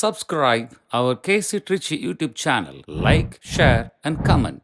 Subscribe our KC Trichy YouTube channel. Like, share, and comment.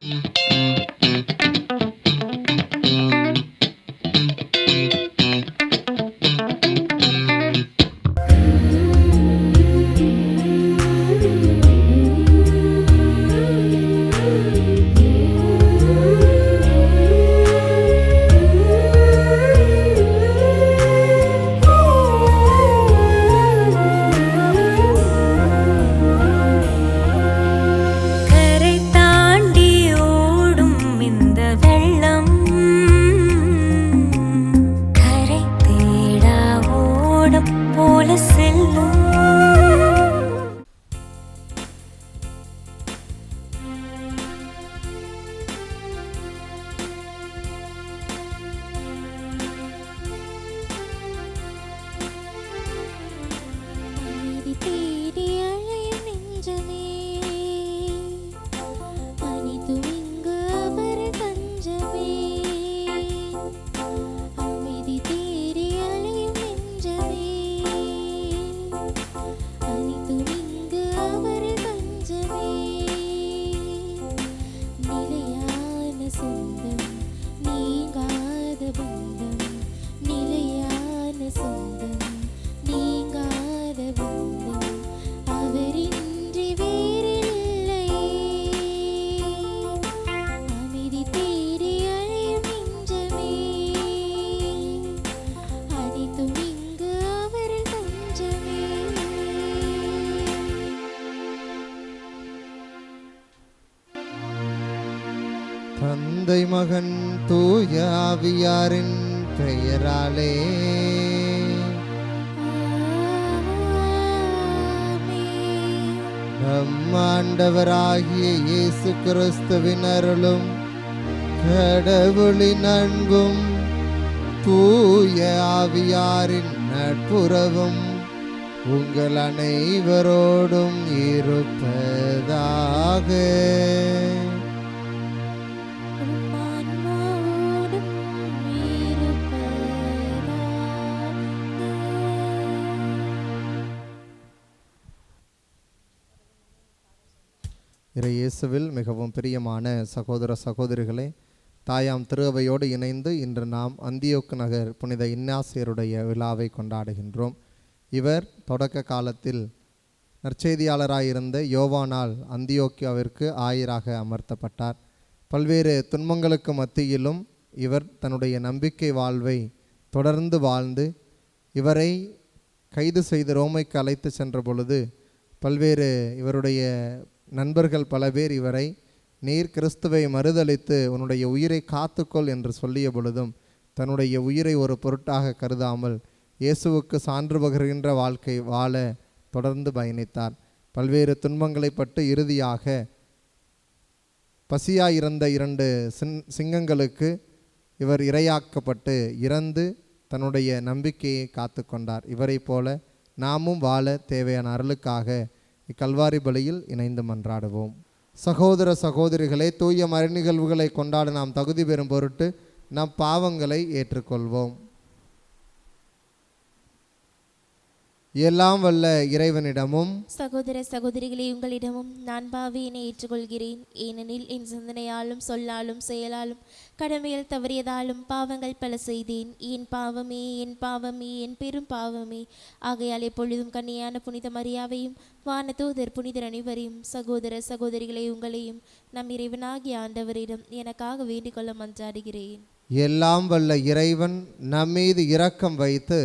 தந்தை மகன் தூய ஆவியாரின் பெயராலே நம் ஆண்டவராகிய இயேசு கிறிஸ்துவின் அருளும் கடவுளின் அன்பும் தூய ஆவியாரின் நட்புறவும் உங்கள் அனைவரோடும் இருப்பதாக. இயேசுவில் மிகவும் பிரியமான சகோதர சகோதரிகளே, தாயாம் திருவையோடு இணைந்து இன்று நாம் அந்தியோக்கு நகர் புனித இன்னாசியருடைய விழாவை கொண்டாடுகின்றோம். இவர் தொடக்க காலத்தில் நற்செய்தியாளராயிருந்த யோவானால் அந்தியோக்கியாவிற்கு ஆயராக அமர்த்தப்பட்டார். பல்வேறு துன்பங்களுக்கு மத்தியிலும் இவர் தன்னுடைய நம்பிக்கை வாழ்வை தொடர்ந்து வாழ்ந்து இவரை கைது செய்து ரோமைக்கு அழைத்து சென்ற பொழுது பல்வேறு இவருடைய நண்பர்கள் பல பேர் இவரை நீர் கிறிஸ்துவை மறுதலித்து உன்னுடைய உயிரை காத்துக்கொள் என்று சொல்லிய பொழுதும் தன்னுடைய உயிரை ஒரு பொருட்டாக கருதாமல் இயேசுவுக்கு சான்று பகர்கின்ற வாழ்க்கை வாழ தொடர்ந்து பயணித்தார். பல்வேறு துன்பங்களை பட்டு இறுதியாக பசியாயிருந்த 2 சிங்கங்களுக்கு இவர் இரையாக்கப்பட்டு இறந்து தன்னுடைய நம்பிக்கையை காத்து கொண்டார். இவரை போல நாமும் வாழ தேவையான அருளுக்காக இக்கல்வாரி பலியில் இணைந்து மன்றாடுவோம். சகோதர சகோதரிகளை, தூய மறைநிகழ்வுகளை கொண்டாட நாம் தகுதி பெறும் பொருட்டு நம் பாவங்களை ஏற்றுக்கொள்வோம். எல்லாம் வல்ல இறைவனிடமும் சகோதர சகோதரிகளே உங்களிடமும் நான் பாவியினை ஏற்றுக்கொள்கிறேன். ஏனெனில் என் சிந்தனையாலும் சொல்லாலும் செயலாலும் கடமையில் தவறியதாலும் பாவங்கள் பல செய்தேன். என் பாவமே என் பாவமே என் பெரும் பாவமே. ஆகையால் எப்பொழுதும் கன்னியான புனித மரியாவையும் வானதூதர் புனிதர் அனைவரையும் சகோதர சகோதரிகளே உங்களையும் நம் இறைவனாகிய ஆண்டவரிடம் எனக்காக வேண்டிக் கொள்ள மன்றாடுகிறேன். எல்லாம் வல்ல இறைவன் நம்மீது இரக்கம் வைத்து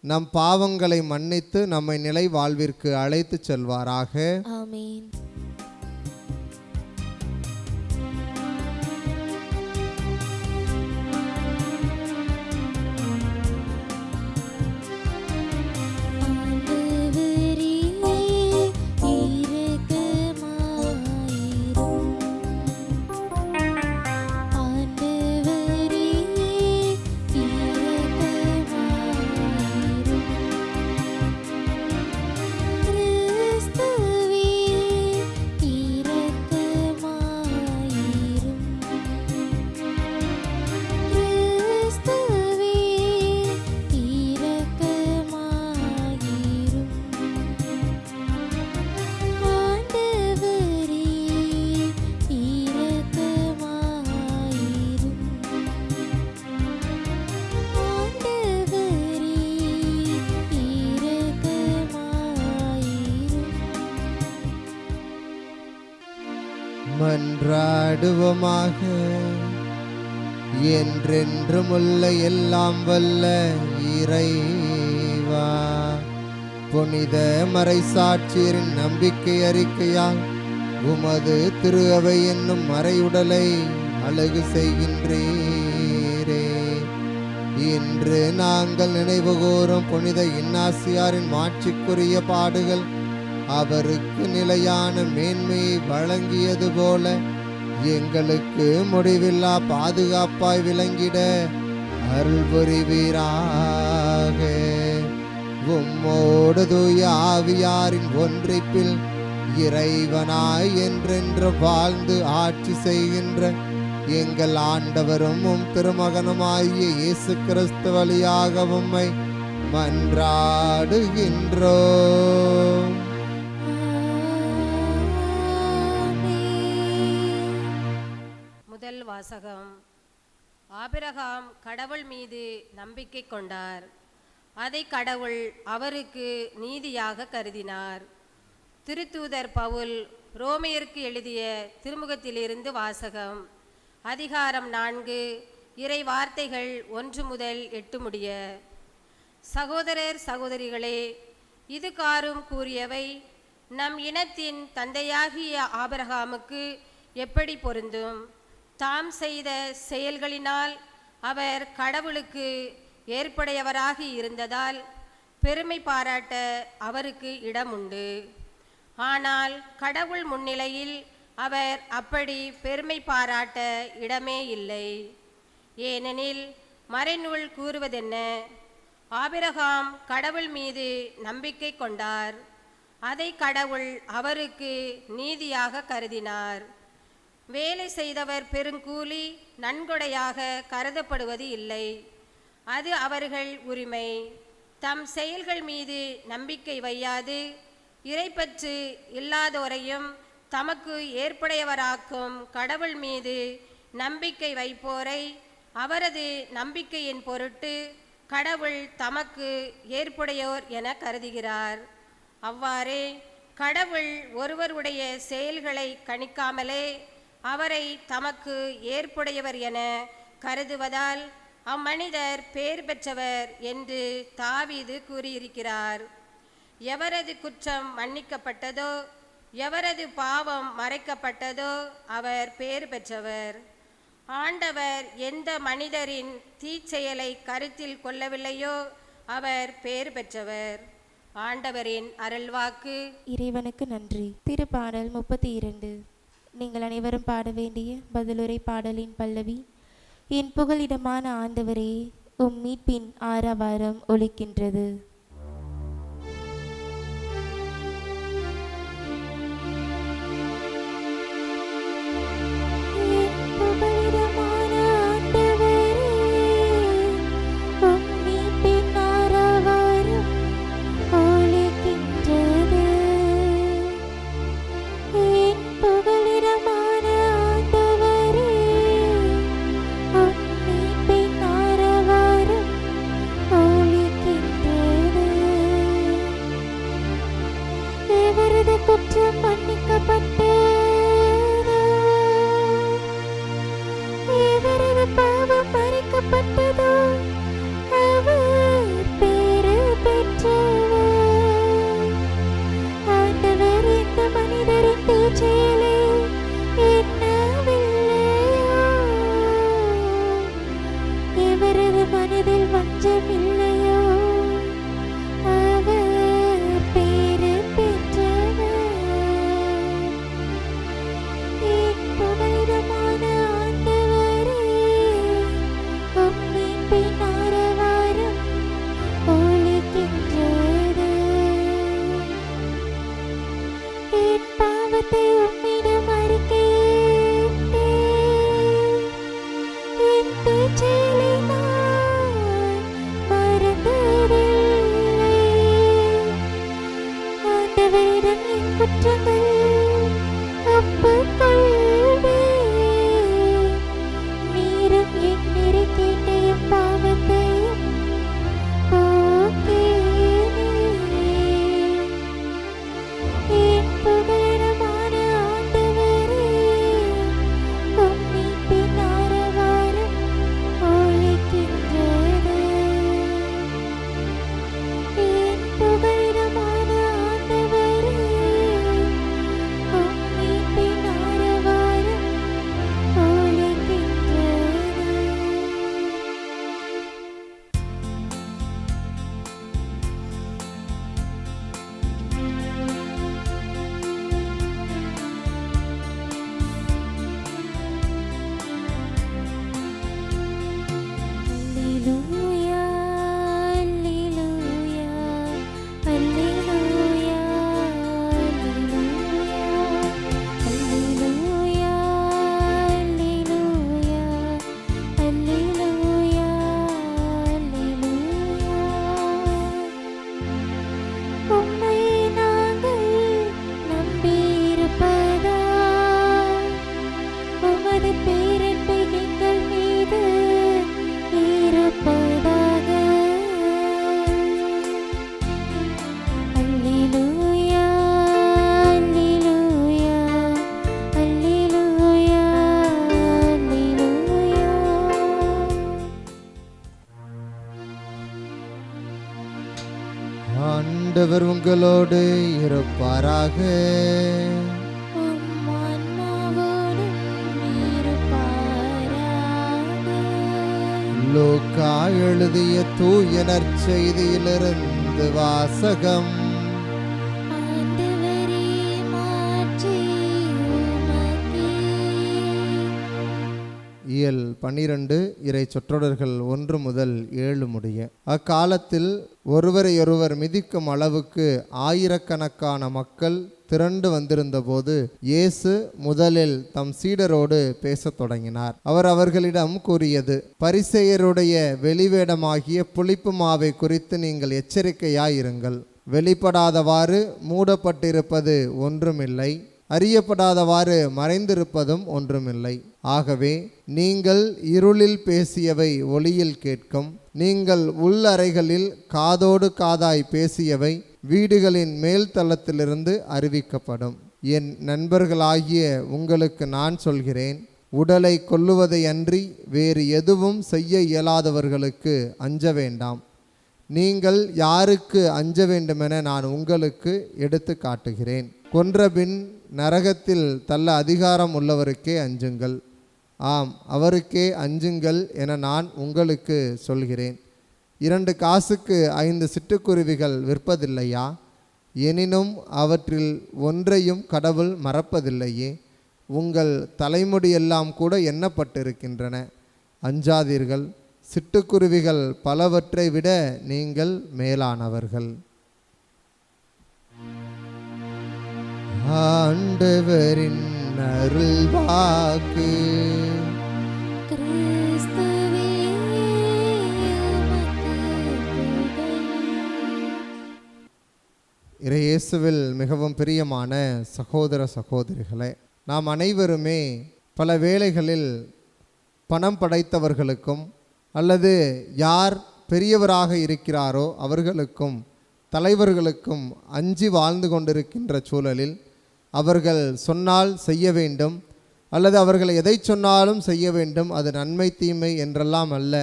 நம் பாவங்களை மன்னித்து நம்மை நிலை வாழ்விற்கு அழைத்து செல்வாராக. ஆமென். மன்றாடுவோமாக. என்றென்றுமுள்ள எல்லாம் வல்ல இறைவா, புனித மறைசாட்சியரின் நம்பிக்கை அறிக்கையால் உமது திரு அவை என்னும் மறையுடலை அழகு செய்கின்றீரே. இன்று நாங்கள் நினைவுகூரும் புனித இன்னாசியாரின் மாட்சிக்குரிய பாடுகள் அவருக்கு நிலையான மேன்மையை வழங்கியது போல எங்களுக்கு முடிவில்லா பாதுகாப்பாய் விளங்கிட அருள் புரிவீராக. உம்மோடு தூய ஆவியாரின் ஒன்றிப்பில் இறைவனாய் என்றென்று வாழ்ந்து ஆட்சி செய்கின்ற எங்கள் ஆண்டவரும் உம் திருமகனுமாகிய இயேசு கிறிஸ்து வழியாக உம்மை மன்றாடுகின்றோம். முதல் வாசகம். ஆபிரகாம் கடவுள் மீது நம்பிக்கை கொண்டார். அதை கடவுள் அவருக்கு நீதியாக கருதினார். திருத்தூதர் பவுல் ரோமையருக்கு எழுதிய திருமுகத்திலிருந்து வாசகம். அதிகாரம் 4, இறை வார்த்தைகள் 1 முதல் 8 முடிய. சகோதரர் சகோதரிகளே, இது காரும் கூறியவை நம் இனத்தின் தந்தையாகிய ஆபிரகாமுக்கு எப்படி பொருந்தும்? தாம் செய்த செயல்களினால் அவர் கடவுளுக்கு ஏற்புடையவராகி இருந்ததால் பெருமை பாராட்ட அவருக்கு இடம் உண்டு. ஆனால் கடவுள் முன்னிலையில் அவர் அப்படி பெருமை பாராட்ட இடமே இல்லை. ஏனெனில் மறைநூல் கூறுவதென்ன? ஆபிரகாம் கடவுள் மீது நம்பிக்கை கொண்டார். அதை கடவுள் அவருக்கு நீதியாக கருதினார். வேலை செய்தவர் பெருங்கூலி நன்கொடையாக கருதப்படுவது இல்லை. அது அவர்கள் உரிமை. தம் செயல்கள் மீது நம்பிக்கை வையாது இறைப்பற்று இல்லாதோரையும் தமக்கு ஏற்புடையவராக்கும் கடவுள் மீது நம்பிக்கை வைப்போரை அவரது நம்பிக்கையின் பொருட்டு கடவுள் தமக்கு ஏற்புடையோர் என கருதுகிறார். அவ்வாறே கடவுள் ஒருவருடைய செயல்களை கணிக்காமலே அவரை தமக்கு ஏற்புடையவர் என கருதுவதால் அம்மனிதர் பேர் பெற்றவர் என்று தாவீது கூறியிருக்கிறார். எவரது குற்றம் மன்னிக்கப்பட்டதோ, எவரது பாவம் மறைக்கப்பட்டதோ அவர் பேர் பெற்றவர். ஆண்டவர் எந்த மனிதரின் தீச்செயலை கருத்தில் கொள்ளவில்லையோ அவர் பேர் பெற்றவர். ஆண்டவரின் அருள்வாக்கு. இறைவனுக்கு நன்றி. திருப்பாடல் 32. நீங்கள் அனைவரும் பாட வேண்டிய பதிலுரை பாடலின் பல்லவி. என் புகலிடமான ஆண்டவரே, உம் மீட்பின் ஆரவாரம் ஒலிக்கின்றது. Oh ஆண்டவர் உங்களோடு இருப்பாராக. உம் ஆன்மாவோடும் இருப்பாராக. லூக்கா எழுதிய தூய நற்செய்தியிலிருந்து வாசகம். ஆண்டவரே, மாட்சி உமக்கே. இயல் 12 இறை சொற்றொடர்கள் 1 முதல் 7 முடிய. அக்காலத்தில் ஒருவரையொருவர் மிதிக்கும் அளவுக்கு ஆயிரக்கணக்கான மக்கள் திரண்டு வந்திருந்தபோது இயேசு முதலில் தம் சீடரோடு பேசத் தொடங்கினார். அவர் அவர்களிடம் கூறியது, பரிசேயருடைய வெளிவேடமாகிய புளிப்பு மாவை குறித்து நீங்கள் எச்சரிக்கையாயிருங்கள். வெளிப்படாதவாறு மூடப்பட்டிருப்பது ஒன்றுமில்லை, அறியப்படாதவாறு மறைந்திருப்பதும் ஒன்றுமில்லை. ஆகவே நீங்கள் இருளில் பேசியவை ஒளியில் கேட்கும், நீங்கள் உள்ளறைகளில் காதோடு காதாய் பேசியவை வீடுகளின் மேல் தளத்திலிருந்து அறிவிக்கப்படும். என் நண்பர்களாகிய உங்களுக்கு நான் சொல்கிறேன், உடலை கொல்லுவதை அன்றி வேறு எதுவும் செய்ய இயலாதவர்களுக்கு அஞ்ச வேண்டாம். நீங்கள் யாருக்கு அஞ்ச வேண்டுமென நான் உங்களுக்கு எடுத்து காட்டுகிறேன். கொன்றபின் நரகத்தில் தள்ள அதிகாரம் உள்ளவருக்கே அஞ்சுங்கள். ஆம், அவருக்கே அஞ்சுங்கள் என நான் உங்களுக்கு சொல்கிறேன். 2 காசுக்கு 5 சிட்டுக்குருவிகள் விற்பதில்லையா? எனினும் அவற்றில் ஒன்றையும் கடவுள் மறப்பதில்லையே. உங்கள் தலைமுடியெல்லாம் கூட எண்ணப்பட்டிருக்கின்றன. அஞ்சாதீர்கள், சிட்டுக்குருவிகள் பலவற்றை விட நீங்கள் மேலானவர்கள். ஆண்டவரின் அருள்வாக்கு. கிறிஸ்துவே, உமக்கு புகழ். இயேசுவில் மிகவும் பிரியமான சகோதர சகோதரிகளே, நாம் அனைவருமே பல வேளைகளில் பணம் படைத்தவர்களுக்கும் அல்லது யார் பெரியவராக இருக்கிறாரோ அவர்களுக்கும் தலைவர்களுக்கும் அஞ்சி வாழ்ந்து கொண்டிருக்கின்ற சூழலில் அவர்கள் சொன்னால் செய்ய வேண்டும் அல்லது அவர்கள் எதை சொன்னாலும் செய்ய வேண்டும். அது நன்மை தீமை என்றெல்லாம் அல்ல.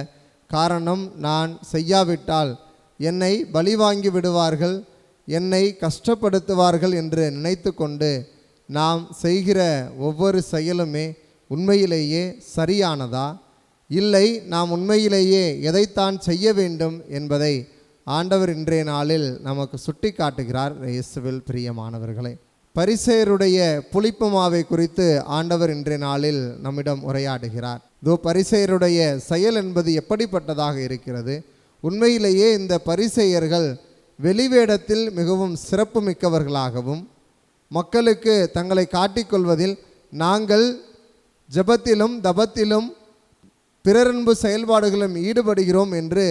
காரணம், நான் செய்யாவிட்டால் என்னை பலி வாங்கி விடுவார்கள், என்னை கஷ்டப்படுத்துவார்கள் என்று நினைத்து கொண்டு நாம் செய்கிற ஒவ்வொரு செயலுமே உண்மையிலேயே சரியானதா, இல்லை நாம் உண்மையிலேயே எதைத்தான் செய்ய வேண்டும் என்பதை ஆண்டவர் இன்றைய நாளில் நமக்கு சுட்டி காட்டுகிறார். இயேசுவில் பிரியமானவர்களே, பரிசேயருடைய புளிப்பு மாவை குறித்து ஆண்டவர் இன்றைய நாளில் நம்மிடம் உரையாடுகிறார். பரிசேயருடைய செயல் என்பது எப்படிப்பட்டதாக இருக்கிறது? உண்மையிலேயே இந்த பரிசேயர்கள் வெளிவேடத்தில் மிகவும் சிறப்பு மிக்கவர்களாகவும் மக்களுக்கு தங்களை காட்டிக்கொள்வதில் நாங்கள் ஜெபத்திலும் தபத்திலும் பிறரன்பு செயல்பாடுகளும் ஈடுபடுகிறோம் என்று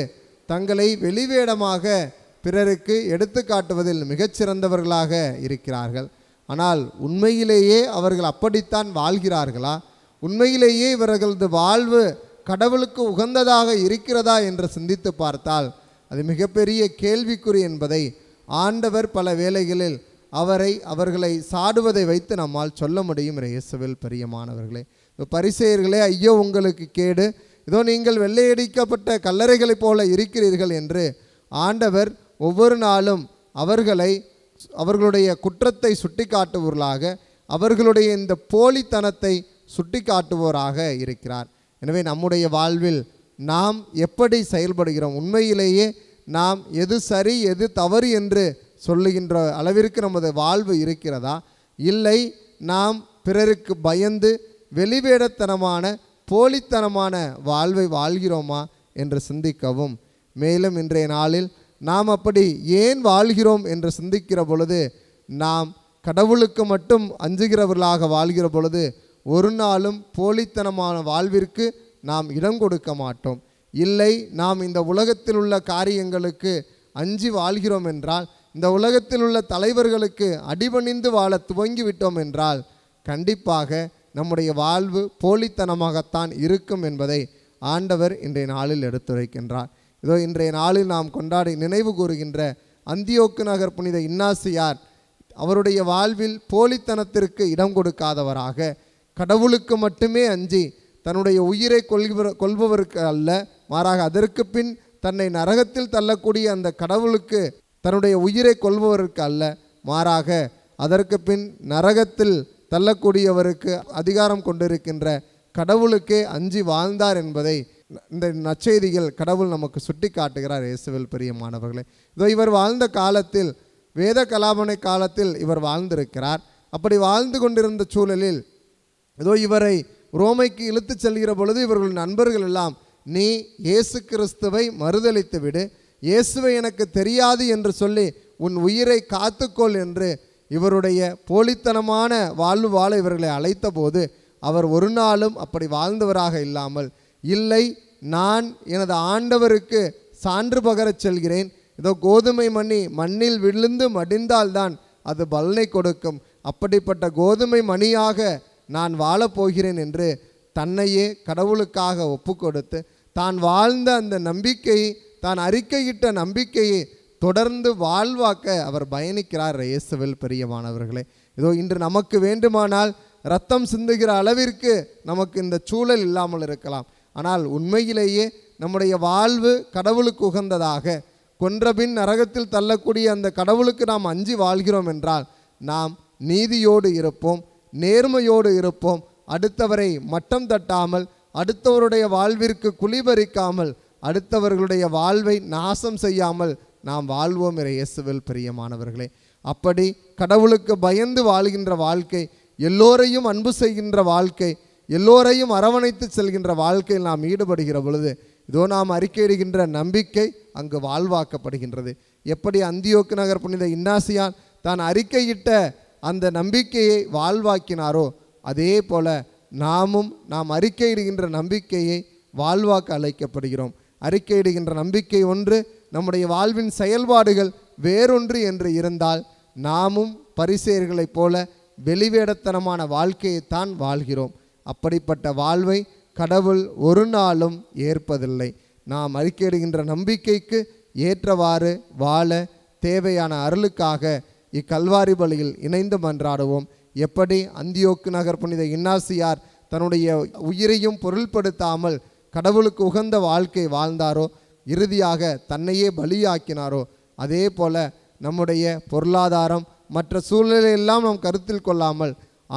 தங்களை வெளிவேடமாக பிறருக்கு எடுத்து காட்டுவதில் மிகச்சிறந்தவர்களாக இருக்கிறார்கள். ஆனால் உண்மையிலேயே அவர்கள் அப்படித்தான் வாழ்கிறார்களா? உண்மையிலேயே இவர்களது வாழ்வு கடவுளுக்கு உகந்ததாக இருக்கிறதா என்று சிந்தித்து பார்த்தால் அது மிகப்பெரிய கேள்விக்குறி என்பதை ஆண்டவர் பல வேளைகளில் அவர்களை சாடுவதை வைத்து நம்மால் சொல்ல முடியும். இயேசுவில் பிரியமானவர்களே, பரிசேயர்களே, ஐயோ உங்களுக்கு கேடு, இதோ நீங்கள் வெள்ளையடிக்கப்பட்ட கல்லறைகளைப் போல இருக்கிறீர்கள் என்று ஆண்டவர் ஒவ்வொரு நாளும் அவர்களுடைய குற்றத்தை சுட்டி காட்டுவோர்களாக, அவர்களுடைய இந்த போலித்தனத்தை சுட்டி காட்டுவோராக இருக்கிறார். எனவே நம்முடைய வாழ்வில் நாம் எப்படி செயல்படுகிறோம்? உண்மையிலேயே நாம் எது சரி எது தவறு என்று சொல்லுகின்ற அளவிற்கு நமது வாழ்வு இருக்கிறதா? இல்லை நாம் பிறருக்கு பயந்து வெளிவேடத்தனமான போலித்தனமான வாழ்வை வாழ்கிறோமா என்று சிந்திக்கவும், மேலும் இன்றைய நாளில் நாம் அப்படி ஏன் வாழ்கிறோம் என்று சிந்திக்கிற பொழுது, நாம் கடவுளுக்கு மட்டும் அஞ்சுகிறவர்களாக வாழ்கிற பொழுது ஒரு நாளும் போலித்தனமான வாழ்விற்கு நாம் இடம் கொடுக்க மாட்டோம். இல்லை நாம் இந்த உலகத்தில் உள்ள காரியங்களுக்கு அஞ்சி வாழ்கிறோம் என்றால், இந்த உலகத்தில் உள்ள தலைவர்களுக்கு அடிபணிந்து வாழ துவங்கிவிட்டோம் என்றால் கண்டிப்பாக நம்முடைய வாழ்வு போலித்தனமாகத்தான் இருக்கும் என்பதை ஆண்டவர் இன்றைய நாளில் எடுத்துரைக்கின்றார். இதோ இன்றைய நாளில் நாம் கொண்டாடி நினைவு கூறுகின்ற அந்தியோக்கு நகர் புனித இன்னாசியார் அவருடைய வாழ்வில் போலித்தனத்திற்கு இடம் கொடுக்காதவராக, கடவுளுக்கு மட்டுமே அஞ்சி தன்னுடைய உயிரை கொள்பவருக்கு அல்ல, மாறாக அதற்கு பின் தன்னை நரகத்தில் தள்ளக்கூடிய அந்த கடவுளுக்கு தன்னுடைய உயிரை கொள்பவருக்கு அல்ல, மாறாக அதற்கு பின் நரகத்தில் தள்ளக்கூடியவருக்கு அதிகாரம் கொண்டிருக்கின்ற கடவுளுக்கே அஞ்சி வாழ்ந்தார் என்பதை இந்த நற்செய்திகள் கடவுள் நமக்கு சுட்டி காட்டுகிறார். இயேசுவில் பிரியமானவர்களே, இதோ இவர் வாழ்ந்த காலத்தில், வேத கலாபனை காலத்தில் இவர் வாழ்ந்திருக்கிறார். அப்படி வாழ்ந்து கொண்டிருந்த சூழலில் இதோ இவரை ரோமைக்கு இழுத்து செல்கிற பொழுது இவர்கள் நண்பர்கள் எல்லாம், நீ இயேசு கிறிஸ்துவை மறுதலித்து விடு, இயேசுவை எனக்கு தெரியாது என்று சொல்லி உன் உயிரை காத்துக்கொள் என்று இவருடைய போலித்தனமான வாழ்வு வாழ இவர்களை அழைத்த போது அவர் ஒரு நாளும் அப்படி வாழ்ந்தவராக இல்லாமல், இல்லை, நான் எனது ஆண்டவருக்கு சான்று பகரச் செல்கிறேன், இதோ கோதுமை மணி மண்ணில் விழுந்து மடிந்தால்தான் அது பலனை கொடுக்கும், அப்படிப்பட்ட கோதுமை மணியாக நான் வாழப்போகிறேன் என்று தன்னையே கடவுளுக்காக ஒப்பு கொடுத்து தான் வாழ்ந்த அந்த நம்பிக்கையை, தான் அறிக்கையிட்ட நம்பிக்கையை தொடர்ந்து வாழ்வாக்க அவர் பயணிக்கிறார். இயேசுவில் பிரியமானவர்களே, இதோ இன்று நமக்கு வேண்டுமானால் இரத்தம் சிந்துகிற அளவிற்கு நமக்கு இந்த சூழல் இல்லாமல் இருக்கலாம். ஆனால் உண்மையிலேயே நம்முடைய வாழ்வு கடவுளுக்கு உகந்ததாக, கொன்றபின் நரகத்தில் தள்ளக்கூடிய அந்த கடவுளுக்கு நாம் அஞ்சி வாழ்கிறோம் என்றால் நாம் நீதியோடு இருப்போம், நேர்மையோடு இருப்போம், அடுத்தவரை மட்டம் தட்டாமல், அடுத்தவருடைய வாழ்விற்கு குழிபறிக்காமல், அடுத்தவர்களுடைய வாழ்வை நாசம் செய்யாமல் நாம் வாழ்வோம். இயேசுவில் பிரியமானவர்களே, அப்படி கடவுளுக்கு பயந்து வாழ்கின்ற வாழ்க்கை, எல்லோரையும் அன்பு செய்கின்ற வாழ்க்கை, எல்லோரையும் அரவணைத்து செல்கின்ற வாழ்க்கையில் நாம் ஈடுபடுகிற பொழுது இதோ நாம் அறிக்கையிடுகின்ற நம்பிக்கை அங்கு வாழ்வாக்கப்படுகின்றது. எப்படி அந்தியோக்கு நகர் புனித இன்னாசியான் தான் அறிக்கையிட்ட அந்த நம்பிக்கையை வாழ்வாக்கினாரோ, அதே போல நாம் அறிக்கையிடுகின்ற நம்பிக்கையை வாழ்வாக்க அழைக்கப்படுகிறோம். அறிக்கையிடுகின்ற நம்பிக்கை ஒன்று, நம்முடைய வாழ்வின் செயல்பாடுகள் வேறொன்று என்று இருந்தால் நாமும் பரிசேயர்களைப் போல வெளிவேடத்தனமான வாழ்க்கையைத்தான் வாழ்கிறோம். அப்படிப்பட்ட வாழ்வை கடவுள் ஒரு நாளும் ஏற்பதில்லை. நாம் அறிக்கையிடுகின்ற நம்பிக்கைக்கு ஏற்றவாறு வாழ தேவையான அருளுக்காக இக்கல்வாரி பலியில் இணைந்து மன்றாடுவோம். எப்படி அந்தியோக்கு நகர் புனித இன்னாசியார் தன்னுடைய உயிரையும் பொருள்படுத்தாமல் கடவுளுக்கு உகந்த வாழ்க்கை வாழ்ந்தாரோ, இறுதியாக தன்னையே பலியாக்கினாரோ, அதே போல நம்முடைய பொருளாதாரம் மற்ற சூழ்நிலையெல்லாம் நாம் கருத்தில் கொள்ளாமல்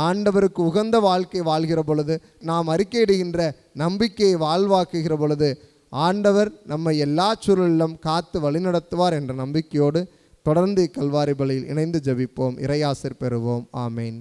ஆண்டவருக்கு உகந்த வாழ்க்கை வாழ்கிற பொழுது, நாம் அறிக்கையிடுகின்ற நம்பிக்கையை வாழ்வாக்குகிற பொழுது ஆண்டவர் நம்மை எல்லா சூழலிலும் காத்து வழிநடத்துவார் என்ற நம்பிக்கையோடு தொடர்ந்து கல்வாரி பலியில் இணைந்து ஜெபிப்போம். இறையாசிர் பெறுவோம். ஆமேன்.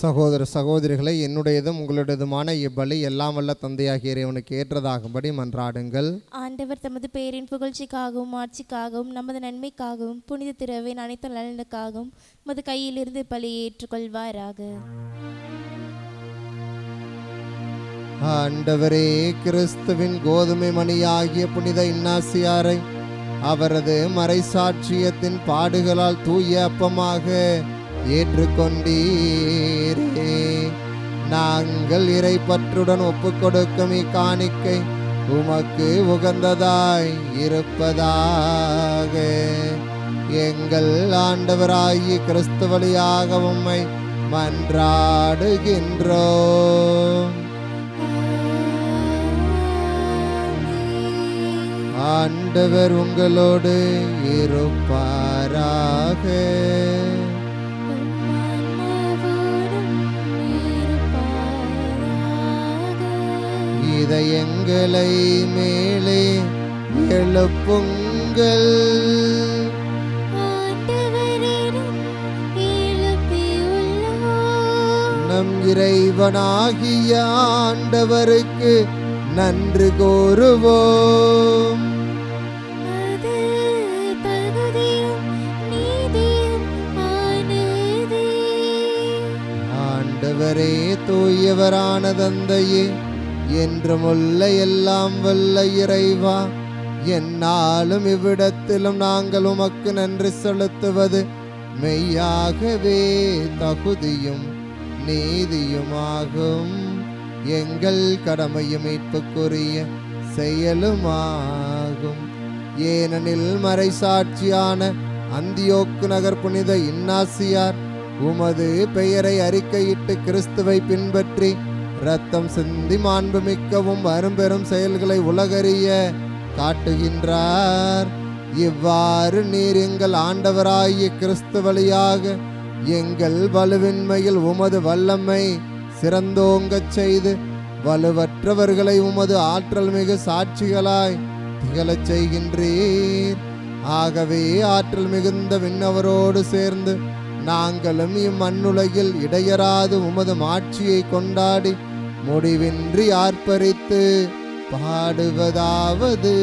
சகோதர சகோதரிகளை, என்னுடையதும் உங்களுடையதுமான இப்பலி எல்லாம் வல்ல தந்தையாகிய இறைவனுக்கு ஏற்றதாகும்படி மன்றாடுங்கள். ஆண்டவர் தமது பெயரின் புகழ்ச்சிக்காகவும் ஆட்சிக்காகவும் நமது நன்மைக்காகவும் புனித திருவின் அனைத்து நலனுக்காகவும் மது கையிலிருந்து பலியை ஏற்றுக்கொள்வாராக. ஆண்டவரே, கிறிஸ்துவின் கோதுமை மணியாகிய புனித இன்னாசியாரை அவரது மறைசாட்சியத்தின் பாடுகளால் தூய அப்பமாக ஏற்றுக்கொண்டீரே. நாங்கள் இறைப்பற்றுடன் ஒப்புக்கொடுக்கும் இக்காணிக்கை உமக்கு உகந்ததாய் இருப்பதாக. எங்கள் ஆண்டவராகிய கிறிஸ்து வழியாக உம்மை மன்றாடுகின்றோம். ஆண்டவர் உங்களோடு இருப்பாராக. இதயங்களை மேலே எழுப்புங்கள். நம் இறைவனாகிய ஆண்டவருக்கு நன்றி கூறுவோம். ஆண்டவரே, தூயவரான தந்தையே, என்றுமுள்ள எல்லாம் வல்ல இறைவா, என்னாலும் இவ்விடத்திலும் நாங்கள் உமக்கு நன்றி செலுத்துவது மெய்யாகவே தகுதியும் நீதியுமாகும். எங்கள் கடமையும் மீட்புக்குரிய செயலுமாகும். ஏனெனில் மறைசாட்சியான அந்தியோக்கு நகர் புனித இன்னாசியார் உமது பெயரை அறிக்கையிட்டு கிறிஸ்துவை பின்பற்றி இரத்தம் சிந்தி மாண்புமிக்கவும் அரும்பெரும் செயல்களை உலகறிய காட்டுகின்றார். இவ்வாறு நீர் எங்கள் ஆண்டவராகிய கிறிஸ்து வழியாக எங்கள் வலுவின்மையில் உமது வல்லமை சிறந்தோங்கச் செய்து வலுவற்றவர்களை உமது ஆற்றல் மிகு சாட்சிகளாய் திகழச் செய்கின்றீர். ஆகவே ஆற்றல் மிகுந்த விண்ணவரோடு சேர்ந்து நாங்களும் இம்மண்ணுலகில் இடையராது உமது மாட்சியை கொண்டாடி முடிவின்றி ஆர்ப்பரித்து பாடுவதாவது.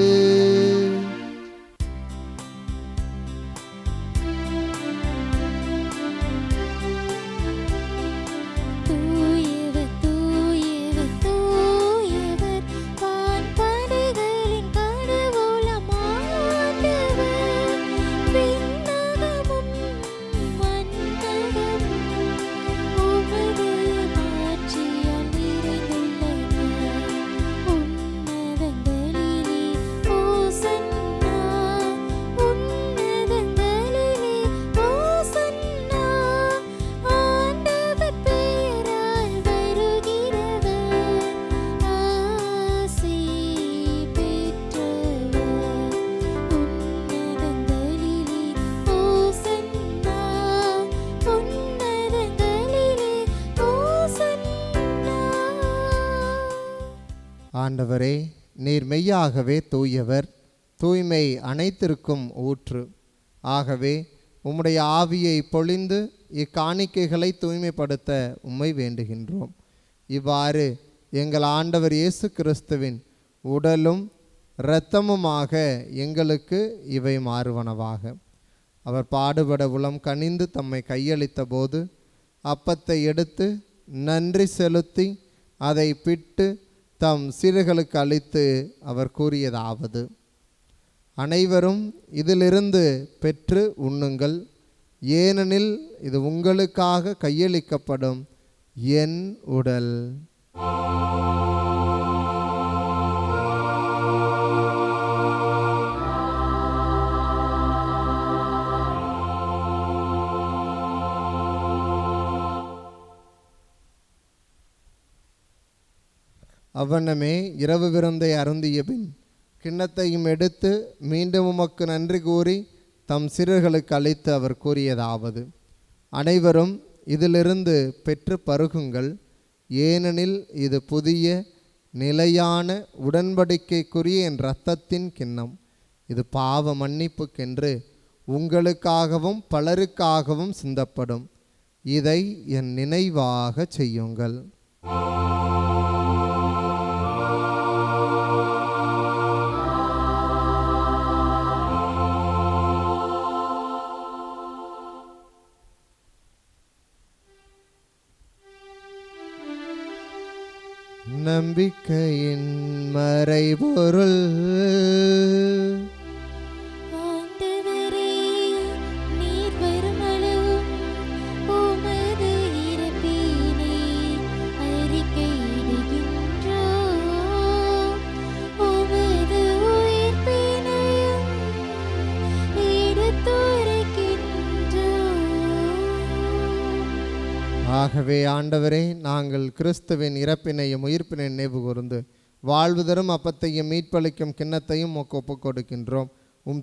ஆண்டவரே, நீர் மெய்யாகவே தூயவர், தூய்மை அனைத்திற்கும் ஊற்று. ஆகவே உம்முடைய ஆவியை பொழிந்து இக்காணிக்கைகளை தூய்மைப்படுத்த உம்மை வேண்டுகின்றோம். இவ்வாறு எங்கள் ஆண்டவர் இயேசு கிறிஸ்துவின் உடலும் இரத்தமுமாக எங்களுக்கு இவை மாறுவனவாக. அவர் பாடுபட உளம் கனிந்து தம்மை கையளித்த போது அப்பத்தை எடுத்து நன்றி செலுத்தி அதை பிட்டு தம் சீடர்களுக்கு அளித்து அவர் கூறியதாவது: அனைவரும் இதிலிருந்து பெற்று உண்ணுங்கள், ஏனெனில் இது உங்களுக்காக கையளிக்கப்படும் என் உடல். அவ்வண்ணமே இரவு விருந்தை அருந்திய பின் கிண்ணத்தையும் எடுத்து மீண்டும் உமக்கு நன்றி கூறி தம் சீடர்களுக்கு அளித்து அவர் கூறியதாவது: அனைவரும் இதிலிருந்து பெற்று பருகுங்கள், ஏனெனில் இது புதிய நிலையான உடன்படிக்கைக்குரிய என் இரத்தத்தின் கிண்ணம். இது பாவ மன்னிப்புக்கென்று உங்களுக்காகவும் பலருக்காகவும் சிந்தப்படும். இதை என் நினைவாக செய்யுங்கள். நம்பிக்கையின் மறைபொருள் ஆகவே ஆண்டவரே, நாங்கள் கிறிஸ்துவின் இறப்பினையும் உயிர்ப்பினை நினைவு கூர்ந்து வாழ்வு தரும் அப்பத்தையும் மீட்பளிக்கும் கிண்ணத்தையும் உமக்கு ஒப்புக் கொடுக்கின்றோம்.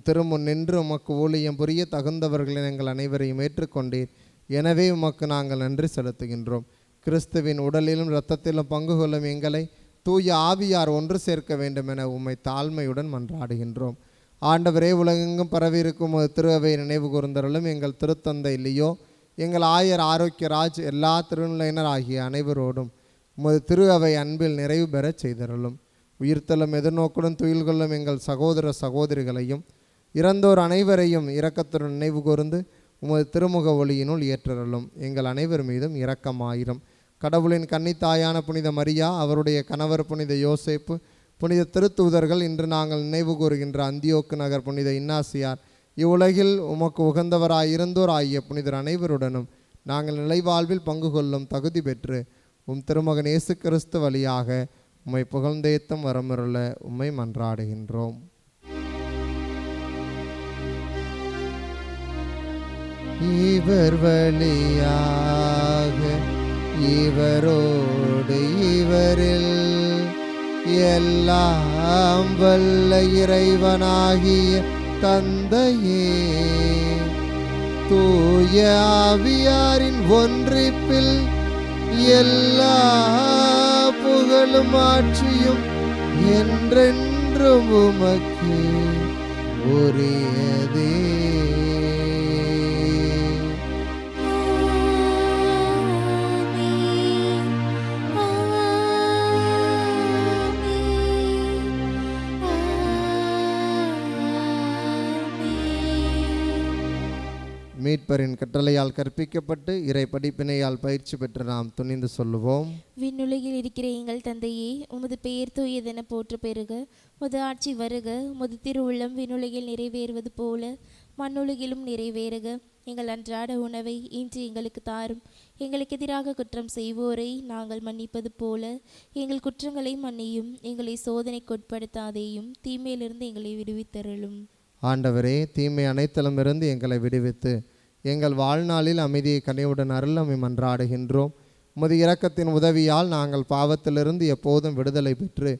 திருமுன் நின்று உமக்கு ஊழியம் புரிய தகுந்தவர்களை எங்கள் அனைவரையும் ஏற்றுக்கொண்டீர். எனவே உமக்கு நாங்கள் நன்றி செலுத்துகின்றோம். கிறிஸ்துவின் உடலிலும் இரத்தத்திலும் பங்கு கொள்ளும் எங்களை தூய ஆவியார் ஒன்று சேர்க்க வேண்டும் என உம்மை தாழ்மையுடன் மன்றாடுகின்றோம். ஆண்டவரே, உலகெங்கும் பரவியிருக்கும் திரு அவையை நினைவு கூர்ந்தருளும். எங்கள் திருத்தந்தை லியோ, எங்கள் ஆயர் ஆரோக்கியராஜ், எல்லா திருநிலையினர் ஆகிய அனைவரோடும் உமது திரு அவை அன்பில் நிறைவு பெறச் செய்தருளும். உயிர்த்தலும் எதிர்நோக்குடன் துயில் கொள்ளும் எங்கள் சகோதர சகோதரிகளையும் இறந்தோர் அனைவரையும் இரக்கத்துடன் நினைவு கூர்ந்து உமது திருமுக ஒளியினுள் ஏற்றருளும். எங்கள் அனைவர் மீதும் இரக்கமாயிரும். கடவுளின் கன்னித்தாயான புனித மரியா, அவருடைய கணவர் புனித யோசேப்பு, புனித திருத்தூதர்கள், இன்று நாங்கள் நினைவு கூறுகின்ற அந்தியோக்கு நகர் புனித இன்னாசியார், இவ்வுலகில் உமக்கு உகந்தவராய் இருந்தோர் ஆகிய புனிதர் அனைவருடனும் நாங்கள் நிலைவாழ்வில் பங்கு கொள்ளும் தகுதி பெற்று திருமகன் இயேசு கிறிஸ்து வழியாக உம்மை புகழ்ந்தேத்தும் வரமுருள உம்மை மன்றாடுகின்றோம். இவர் வழியாக இவரோடு இவரில் எல்லாம் வல்ல இறைவனாகிய தந்தையே, தூய ஆவியாரின் ஒன்றிப்பில் எல்லா புகழும் ஆட்சியும் என்றென்றும் உமக்கு உரியதே. மீட்பரின் கட்டளையால் கற்பிக்கப்பட்டு இறை படிப்பினையால் பயிற்சி பெற்று நாம் துணிந்து சொல்லுவோம். விண்ணுலகில் இருக்கிற எங்கள் தந்தையே, உமது பெயர் தூயதென போற்ற பெறுக. உமது ஆட்சி வருக. உமது திருவுள்ளம் விண்ணுலகில் நிறைவேறுவது போல மண்ணுலகிலும் நிறைவேறுக. எங்கள் அன்றாட உணவை இன்று எங்களுக்கு தாரும். எங்களுக்கு எதிராக குற்றம் செய்வோரை நாங்கள் மன்னிப்பது போல எங்கள் குற்றங்களை மன்னியும். எங்களை சோதனைக்குட்படுத்தாதேயும், தீமையிலிருந்து எங்களை விடுவித்தருளும். ஆண்டவரே, தீமை அனைத்திலுமிருந்து எங்களை விடுவித்து எங்கள் வாழ்நாளில் அமைதியை கனிவுடன் அருள் நம்மை மன்றாடுகின்றோம். உமது இரக்கத்தின் உதவியால் நாங்கள் பாவத்திலிருந்து எப்போதும் விடுதலை பெற்று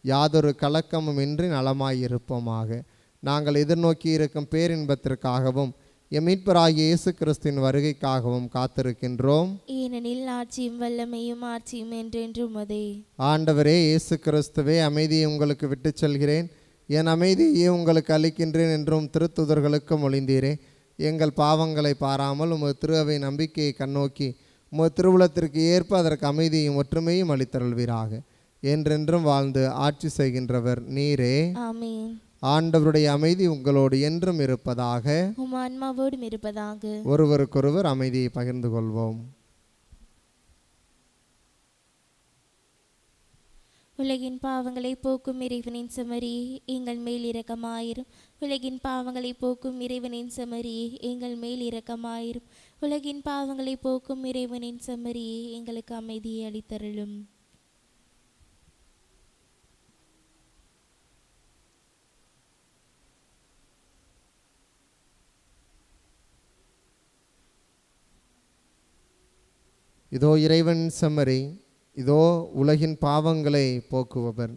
யாதொரு கலக்கமும் இன்றி நலமாயிருப்போமாக. நாங்கள் எதிர்நோக்கி இருக்கும் பேரின்பத்திற்காகவும் எம் மீட்பராகிய இயேசு கிறிஸ்துவின் வருகைக்காகவும் காத்திருக்கின்றோம். ஏனெனில் ஆட்சியும் வல்லமையும் ஆட்சியும் என்றென்றும் உமதே. ஆண்டவரே இயேசு கிறிஸ்துவே, அமைதியை உங்களுக்கு விட்டுச் செல்கிறேன், என் அமைதியை உங்களுக்கு அளிக்கின்றேன் என்றும் திருத்துதர்களுக்கு மொழிந்தீரே. எங்கள் பாவங்களை பாராமல் உமது திரு அவை நம்பிக்கையை கண்ணோக்கி உமது திருவுளத்திற்கு ஏற்ப அதற்கு அமைதியும் ஒற்றுமையும் அளித்தருள்வீராக. என்றென்றும் வாழ்ந்து ஆட்சி செய்கின்றவர் நீரே. ஆமென். ஆண்டவருடைய அமைதி உங்களோடு என்றும் இருப்பதாக. உம் ஆன்மாவோடும் இருப்பதாக. ஒருவருக்கொருவர் அமைதியை பகிர்ந்து கொள்வோம். உலகின் பாவங்களை போக்கும் இறைவனின் செம்மறியே, எங்கள் மேல் இரக்கமாயிரும். உலகின் பாவங்களை போக்கும் இறைவனின் செம்மறியே, எங்கள் மேல் இரக்கமாயிரும். உலகின் பாவங்களை போக்கும் இறைவனின் செம்மறியே, எங்களுக்கு அமைதியை அளித்தருளும். இதோ இறைவன் செம்மறி, இதோ உலகின் பாவங்களை போக்குபவர்.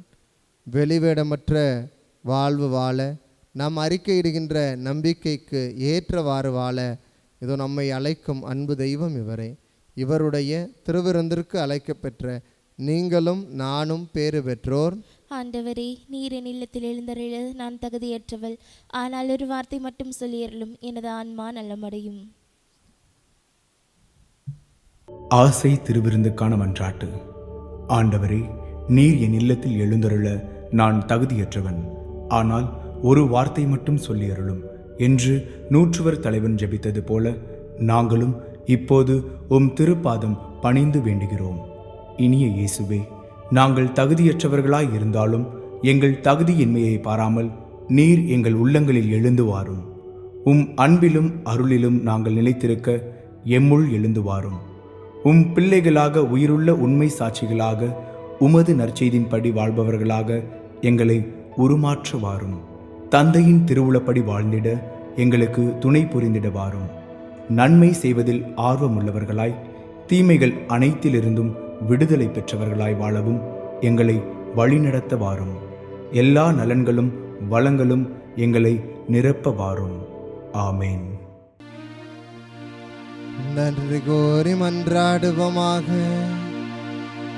வெளிவேடமற்ற வாழ்வு வாழ, நாம் அறிக்கையிடுகின்ற நம்பிக்கைக்கு ஏற்றவாறு வாழ இதோ நம்மை அழைக்கும் அன்பு தெய்வம் இவரே. இவருடைய திருவிருந்திற்கு அழைக்கப்பெற்ற நீங்களும் நானும் பேறு பெற்றோர். ஆண்டவரே, நீர் என் இல்லத்தில் எழுந்தருள நான் தகுதியற்றவள். ஆனால் ஒரு வார்த்தை மட்டும் சொல்லியருளும், எனது ஆன்மா நலமடையும். ஆசை திருவிருந்துக்கான மன்றாட்டு. ஆண்டவரே, நீர் என் இல்லத்தில் எழுந்தருள நான் தகுதியற்றவன், ஆனால் ஒரு வார்த்தை மட்டும் சொல்லியருளும் என்று நூற்றுவர் தலைவன் ஜெபித்தது போல நாங்களும் இப்போது உம் திருப்பாதம் பணிந்து வேண்டுகிறோம். இனிய இயேசுவே, நாங்கள் தகுதியற்றவர்களாய் இருந்தாலும் எங்கள் தகுதியின்மையை பாராமல் நீர் எங்கள் உள்ளங்களில் எழுந்து வாரும். உம் அன்பிலும் அருளிலும் நாங்கள் நிலைத்திருக்க எம்முள் எழுந்து வாரும். உம் பிள்ளைகளாக உயிருள்ள உண்மை சாட்சிகளாக உமது நற்செய்தின்படி வாழ்பவர்களாக எங்களை உருமாற்ற வாரும். தந்தையின் திருவுளப்படி வாழ்ந்திட எங்களுக்கு துணை புரிந்திட வாரும். நன்மை செய்வதில் ஆர்வமுள்ளவர்களாய் தீமைகள் அனைத்திலிருந்தும் விடுதலை பெற்றவர்களாய் வாழவும் எங்களை வழிநடத்த வாரும். எல்லா நலன்களும் வளங்களும் எங்களை நிரப்ப வாரும். ஆமேன். நன்றி கோரி மன்றாடுவோமாக.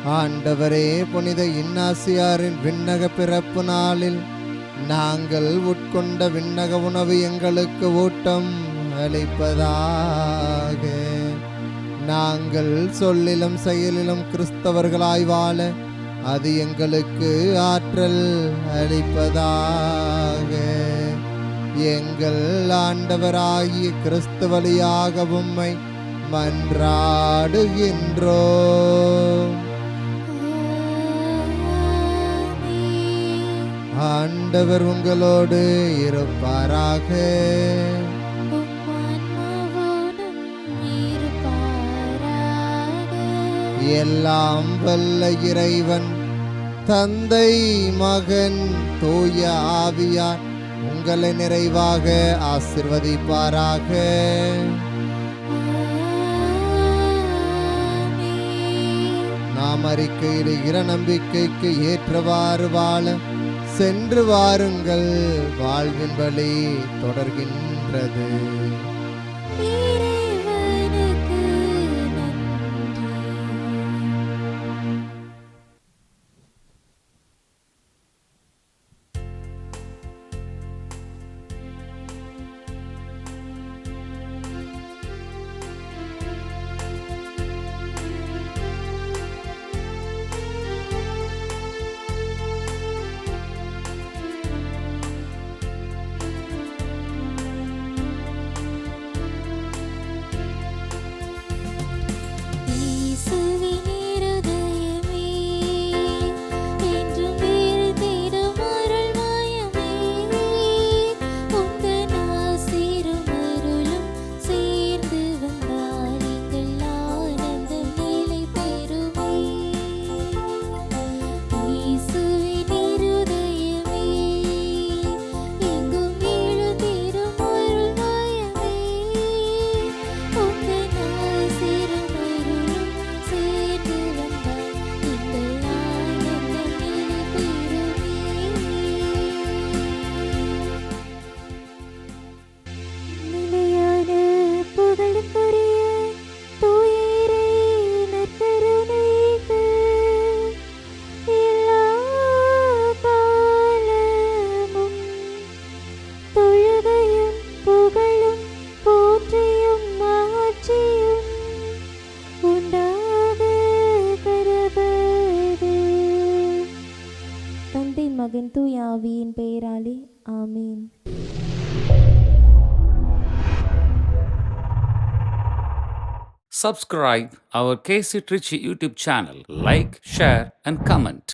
ஆண்டவரே, புனித இன்னாசியாரின் விண்ணக பிறப்பு நாளில் நாங்கள் உட்கொண்ட விண்ணக உணவு எங்களுக்கு ஊட்டம் அளிப்பதாக. நாங்கள் சொல்லிலும் செயலிலும் கிறிஸ்தவர்களாய் வாழ அது எங்களுக்கு ஆற்றல் அளிப்பதாக. எங்கள் ஆண்டவராகிய கிறிஸ்து வழியாக உம்மை மன்றாடுகின்றோம். ஆண்டவர் உங்களோடு இருப்பாராக. எல்லாம் வல்ல இறைவன் தந்தை, மகன், தூய ஆவியார் உங்களை நிறைவாக ஆசிர்வதிப்பாராக. நாம் அறிக்கையிடுகிற நம்பிக்கைக்கு ஏற்றவாறு வாழ சென்று வாருங்கள். வாழ்வின் வழி தொடர்கின்றது. மகன் தூய ஆவியின் பெயராலே ஆமீன். Subscribe our KC Trichy YouTube channel. Like, share and comment.